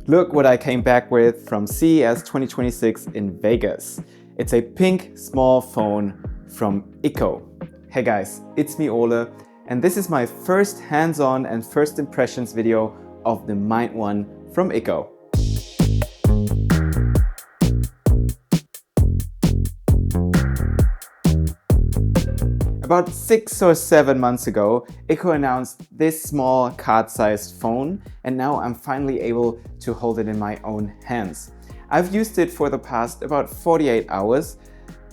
Look what I came back with from CES 2026 in Vegas. It's a pink small phone from iKKO. Hey guys, it's me Ole, and this is my first hands-on and first impressions video of the Mind One from iKKO. About 6 or 7 months ago, iKKO announced this small card-sized phone, and now I'm finally able to hold it in my own hands. I've used it for the past about 48 hours,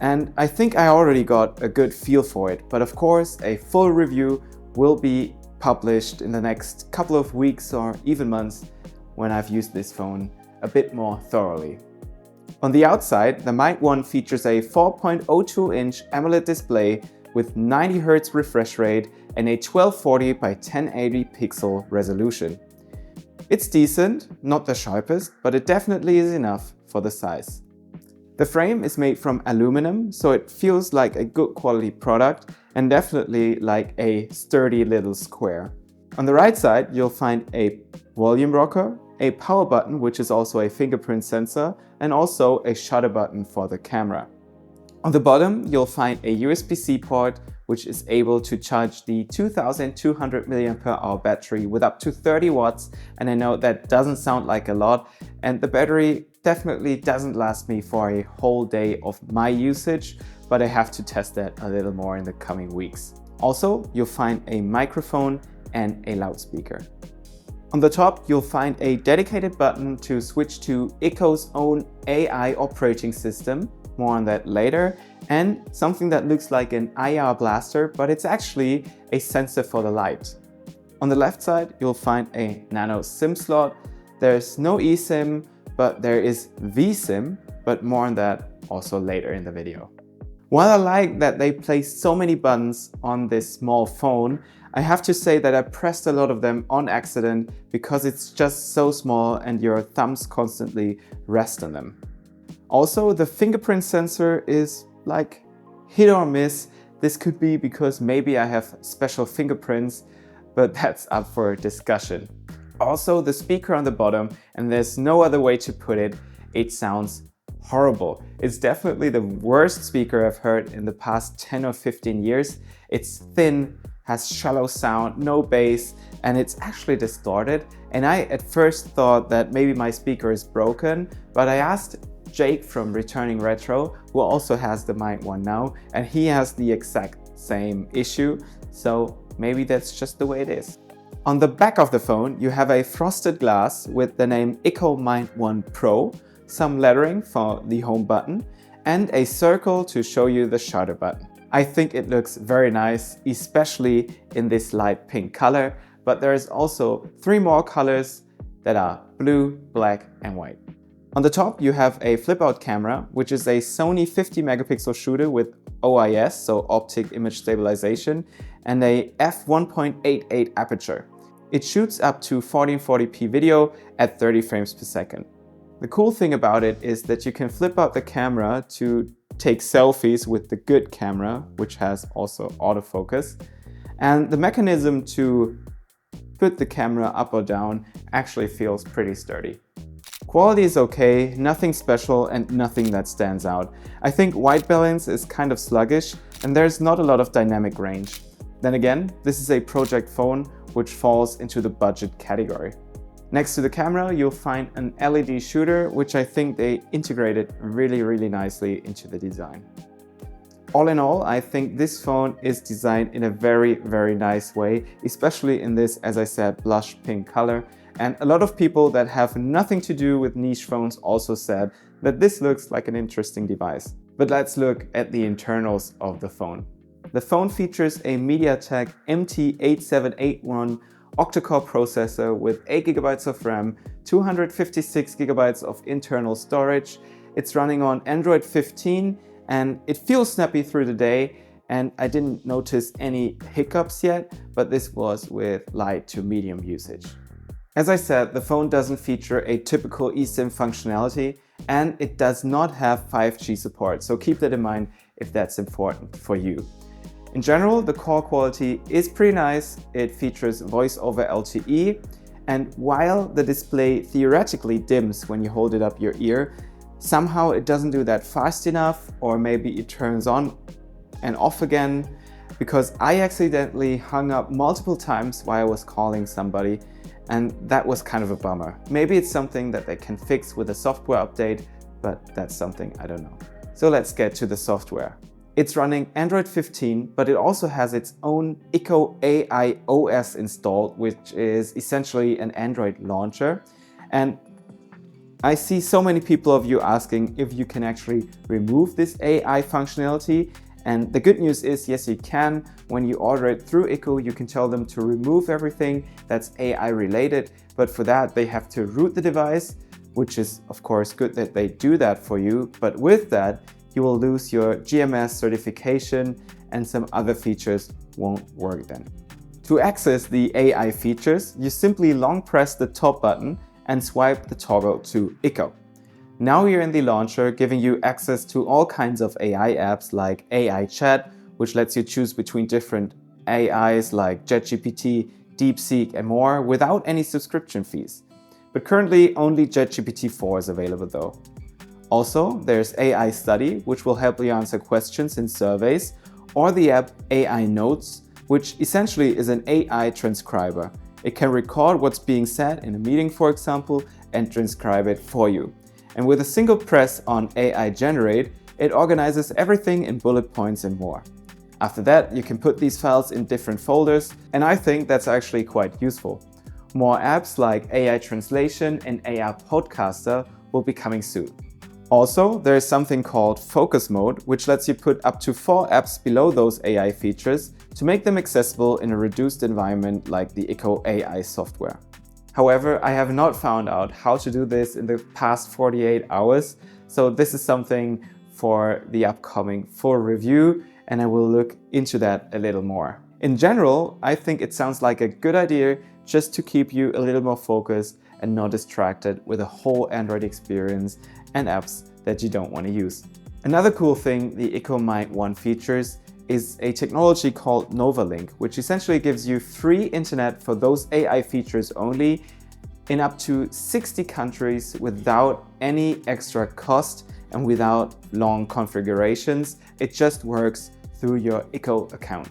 and I think I already got a good feel for it. But of course, a full review will be published in the next couple of weeks or even months when I've used this phone a bit more thoroughly. On the outside, the Mind One features a 4.02-inch AMOLED display with 90 Hz refresh rate and a 1240 by 1080 pixel resolution. It's decent, not the sharpest, but it definitely is enough for the size. The frame is made from aluminum, so it feels like a good quality product and definitely like a sturdy little square. On the right side, you'll find a volume rocker, a power button, which is also a fingerprint sensor, and also a shutter button for the camera. On the bottom, you'll find a USB-C port, which is able to charge the 2200 mAh battery with up to 30 watts. And I know that doesn't sound like a lot, and the battery definitely doesn't last me for a whole day of my usage, but I have to test that a little more in the coming weeks. Also, you'll find a microphone and a loudspeaker. On the top, you'll find a dedicated button to switch to iKKO's own AI operating system. More on that later, and something that looks like an IR blaster, but it's actually a sensor for the light. On the left side, you'll find a nano SIM slot. There's no eSIM, but there is vSIM, but more on that also later in the video. While I like that they placed so many buttons on this small phone, I have to say that I pressed a lot of them on accident because it's just so small and your thumbs constantly rest on them. Also, the fingerprint sensor is like hit or miss. This could be because maybe I have special fingerprints, but that's up for discussion. Also, the speaker on the bottom, and there's no other way to put it, it sounds horrible. It's definitely the worst speaker I've heard in the past 10 or 15 years. It's thin, has shallow sound, no bass, and it's actually distorted. And I at first thought that maybe my speaker is broken, but I asked Jake from Returning Retro, who also has the Mind One now, and he has the exact same issue, so maybe that's just the way it is. On the back of the phone, you have a frosted glass with the name iKKO Mind One Pro, some lettering for the home button, and a circle to show you the shutter button. I think it looks very nice, especially in this light pink color, but there is also 3 more colors that are blue, black, and white. On the top, you have a flip-out camera, which is a Sony 50 megapixel shooter with OIS, so optic image stabilization, and a f1.88 aperture. It shoots up to 1440p video at 30 frames per second. The cool thing about it is that you can flip out the camera to take selfies with the good camera, which has also autofocus, and the mechanism to put the camera up or down actually feels pretty sturdy. Quality is okay, nothing special and nothing that stands out. I think white balance is kind of sluggish and there's not a lot of dynamic range. Then again, this is a project phone which falls into the budget category. Next to the camera, you'll find an LED shooter, which I think they integrated really nicely into the design. All in all, I think this phone is designed in a very nice way, especially in this, as I said, blush pink color. And a lot of people that have nothing to do with niche phones also said that this looks like an interesting device. But let's look at the internals of the phone. The phone features a MediaTek MT8781 octa-core processor with 8 GB of RAM, 256 GB of internal storage. It's running on Android 15 and it feels snappy through the day, and I didn't notice any hiccups yet, but this was with light to medium usage. As I said, the phone doesn't feature a typical eSIM functionality and it does not have 5G support, so keep that in mind if that's important for you. In general, the call quality is pretty nice. It features voice over LTE And while the display theoretically dims when you hold it up your ear, somehow it doesn't do that fast enough, or maybe it turns on and off again, because I accidentally hung up multiple times while I was calling somebody, and that was kind of a bummer. Maybe it's something that they can fix with a software update, but that's something I don't know. So let's get to the software. It's running Android 15, but it also has its own iKKO AI OS installed, which is essentially an Android launcher. And I see so many people of you asking if you can actually remove this AI functionality. And the good news is, yes, you can. When you order it through iKKO, you can tell them to remove everything that's AI related. But for that, they have to root the device, which is, of course, good that they do that for you. But with that, you will lose your GMS certification and some other features won't work then. To access the AI features, you simply long press the top button and swipe the toggle to iKKO. Now you're in the launcher, giving you access to all kinds of AI apps like AI Chat, which lets you choose between different AIs like JetGPT, DeepSeek and more without any subscription fees. But currently only JetGPT 4 is available though. Also, there's AI Study, which will help you answer questions in surveys, or the app AI Notes, which essentially is an AI transcriber. It can record what's being said in a meeting, for example, and transcribe it for you. And with a single press on AI Generate, it organizes everything in bullet points and more. After that, you can put these files in different folders, and I think that's actually quite useful. More apps like AI Translation and AI Podcaster will be coming soon. Also, there is something called Focus Mode, which lets you put up to 4 apps below those AI features to make them accessible in a reduced environment like the iKKO AI software. However, I have not found out how to do this in the past 48 hours, so this is something for the upcoming full review, and I will look into that a little more. In general, I think it sounds like a good idea just to keep you a little more focused and not distracted with a whole Android experience and apps that you don't want to use. Another cool thing the iKKO Might 1 features is a technology called NovaLink, which essentially gives you free internet for those AI features only in up to 60 countries without any extra cost and without long configurations. It just works through your iKKO account.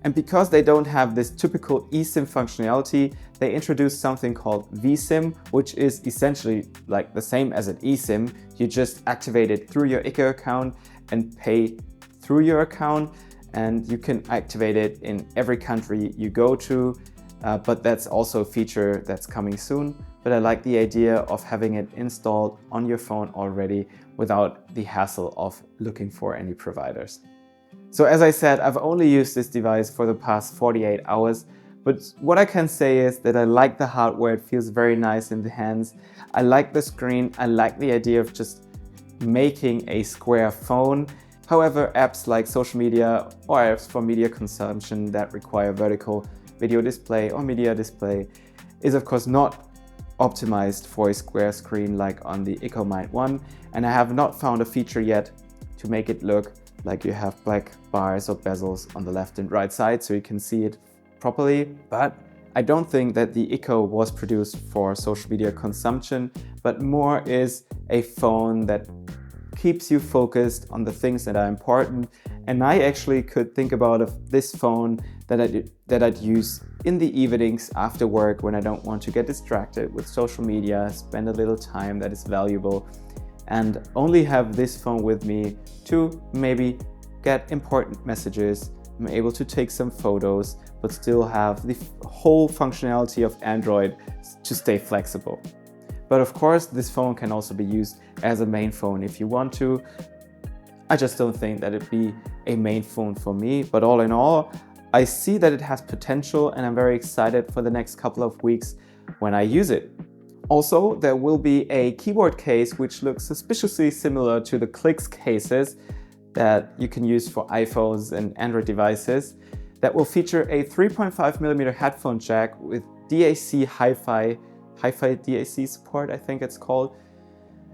And because they don't have this typical eSIM functionality, they introduced something called vSIM, which is essentially like the same as an eSIM. You just activate it through your iKKO account and pay through your account, and you can activate it in every country you go to, but that's also a feature that's coming soon. But I like the idea of having it installed on your phone already without the hassle of looking for any providers. So as I said, I've only used this device for the past 48 hours, but what I can say is that I like the hardware. It feels very nice in the hands. I like the screen. I like the idea of just making a square phone. However, apps like social media or apps for media consumption that require vertical video display or media display is of course not optimized for a square screen like on the iKKO Might 1, and I have not found a feature yet to make it look like you have black bars or bezels on the left and right side so you can see it properly. But I don't think that the iKKO was produced for social media consumption, but more is a phone that keeps you focused on the things that are important. And I actually could think about this phone that I'd use in the evenings after work when I don't want to get distracted with social media, spend a little time that is valuable, and only have this phone with me to maybe get important messages. I'm able to take some photos, but still have the whole functionality of Android to stay flexible. But of course, this phone can also be used as a main phone if you want to. I just don't think that it'd be a main phone for me, but all in all, I see that it has potential and I'm very excited for the next couple of weeks when I use it. Also, there will be a keyboard case which looks suspiciously similar to the Clix cases that you can use for iPhones and Android devices that will feature a 3.5mm headphone jack with Hi-Fi DAC support, I think it's called.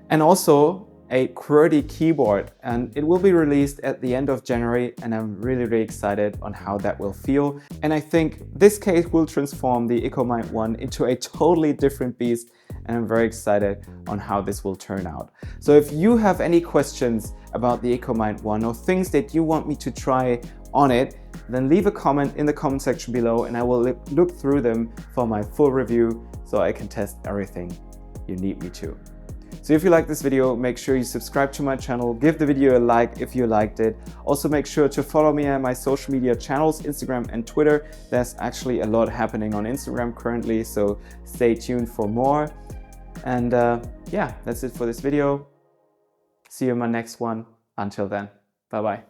And also a QWERTY keyboard, and it will be released at the end of January, and I'm really excited on how that will feel. And I think this case will transform the iKKO Mind 1 into a totally different beast, and I'm very excited on how this will turn out. So if you have any questions about the iKKO Mind 1 or things that you want me to try on it, then leave a comment in the comment section below and I will look through them for my full review so I can test everything you need me to. So if you like this video, make sure you subscribe to my channel, give the video a like if you liked it. Also make sure to follow me on my social media channels, Instagram and Twitter. There's actually a lot happening on Instagram currently, so stay tuned for more. And yeah, that's it for this video. See you in my next one. Until then, bye bye.